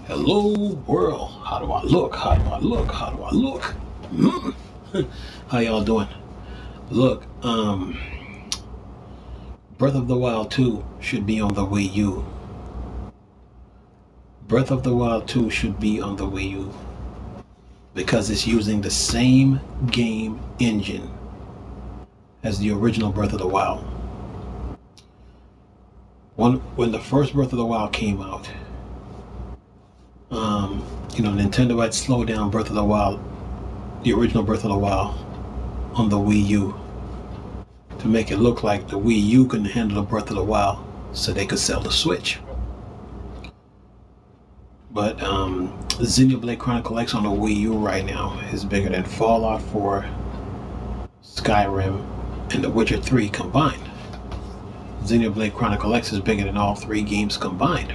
Hello world. How do I look? How do I look? How do I look? How y'all doing? Look, Breath of the Wild 2 should be on the Wii U. Breath of the Wild 2 should be on the Wii U because it's using the same game engine as the original Breath of the Wild. When the first Breath of the Wild came out, Nintendo had slowed down Breath of the Wild, the original Breath of the Wild, on the Wii U to make it look like the Wii U couldn't handle the Breath of the Wild, so they could sell the Switch. But Xenoblade Chronicle X on the Wii U right now is bigger than Fallout 4, Skyrim, and The Witcher 3 combined. Xenoblade Chronicle X is bigger than all three games combined.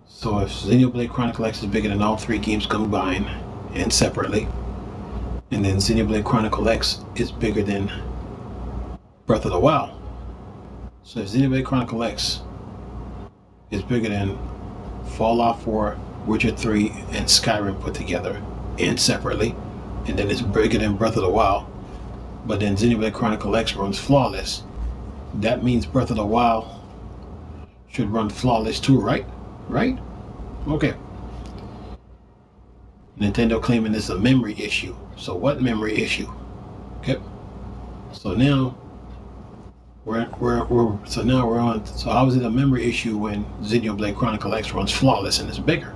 So if Xenoblade Chronicle X is bigger than all three games combined and separately, and then Xenoblade Chronicle X is bigger than Breath of the Wild. So if Xenoblade Chronicle X is bigger than Fallout 4, Witcher 3, and Skyrim put together and separately, and then it's bigger than Breath of the Wild, but then Xenoblade Chronicle X runs flawless, that means Breath of the Wild should run flawless too, right? Right? Okay. Nintendo claiming it's a memory issue. So what memory issue? Okay. So now we're on. So how is it a memory issue when Xenoblade Chronicle X runs flawless and it's bigger?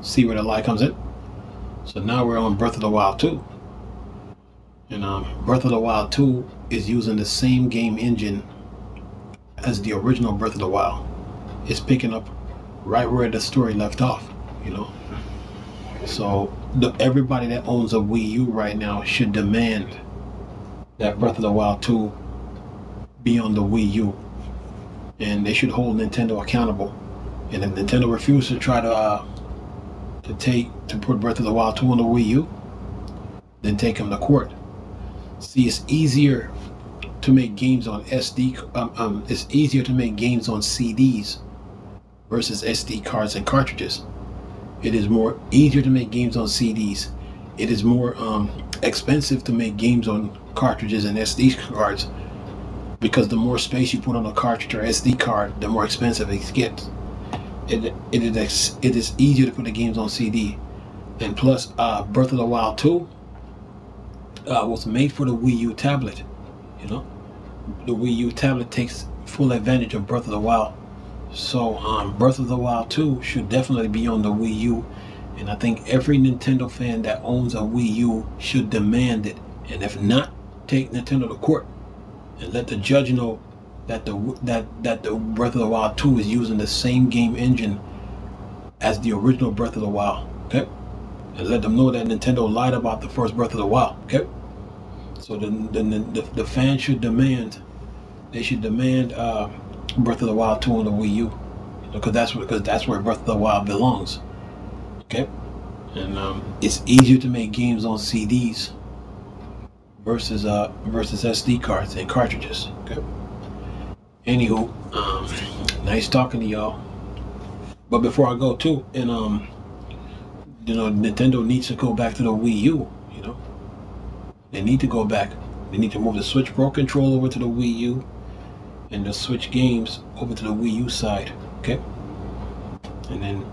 See where the lie comes in. So now we're on Breath of the Wild 2, and Breath of the Wild 2 is using the same game engine as the original Breath of the Wild. It's picking up right where the story left off, So everybody that owns a Wii U right now should demand that Breath of the Wild 2 be on the Wii U, and they should hold Nintendo accountable. And if Nintendo refuses to try to put Breath of the Wild 2 on the Wii U, then take them to court. See, it's easier to make games on it's easier to make games on CDs versus SD cards and cartridges. It is more easier to make games on CDs. It is more expensive to make games on cartridges and SD cards, because the more space you put on a cartridge or SD card, the more expensive it gets. It is easier to put the games on CD, and plus, Breath of the Wild 2 was made for the Wii U tablet. The Wii U tablet takes full advantage of Breath of the Wild. So Breath of the Wild 2 should definitely be on the Wii U, and I think every Nintendo fan that owns a Wii U should demand it, and if not, take Nintendo to court and let the judge know that the Breath of the Wild 2 is using the same game engine as the original Breath of the Wild. Okay, and let them know that Nintendo lied about the first Breath of the Wild. Okay, so the fans should demand. They should demand Breath of the Wild 2 on the Wii U, because that's where Breath of the Wild belongs. Okay, and it's easier to make games on CDs versus SD cards and cartridges. Okay. Anywho, nice talking to y'all. But before I go too, and Nintendo needs to go back to the Wii U. They need to go back. They need to move the Switch Pro controller over to the Wii U, and the Switch games over to the Wii U side. Okay, and then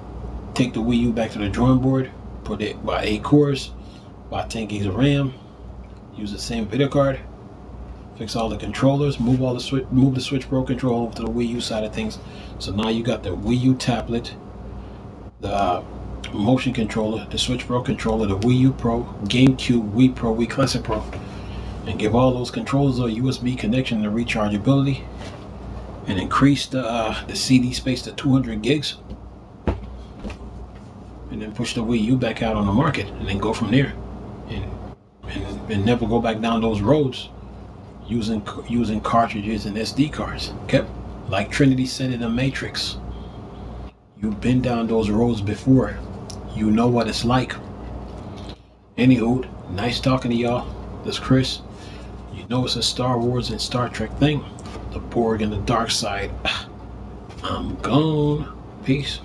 take the Wii U back to the drawing board. Put it by 8 cores, by 10 gigs of RAM. Use the same video card. Fix all the controllers. Move the Switch Pro controller over to the Wii U side of things. So now you got the Wii U tablet, the motion controller, the Switch Pro controller, the Wii U Pro, GameCube, Wii Pro, Wii Classic Pro, and give all those controllers a USB connection and rechargeability, and increase the CD space to 200 gigs, and then push the Wii U back out on the market, and then go from there, and never go back down those roads using cartridges and SD cards. Okay, like Trinity said in The Matrix, you've been down those roads before. You know what it's like. Anywho, nice talking to y'all. This is Chris. You know it's a Star Wars and Star Trek thing. The Borg and the dark side. I'm gone. Peace.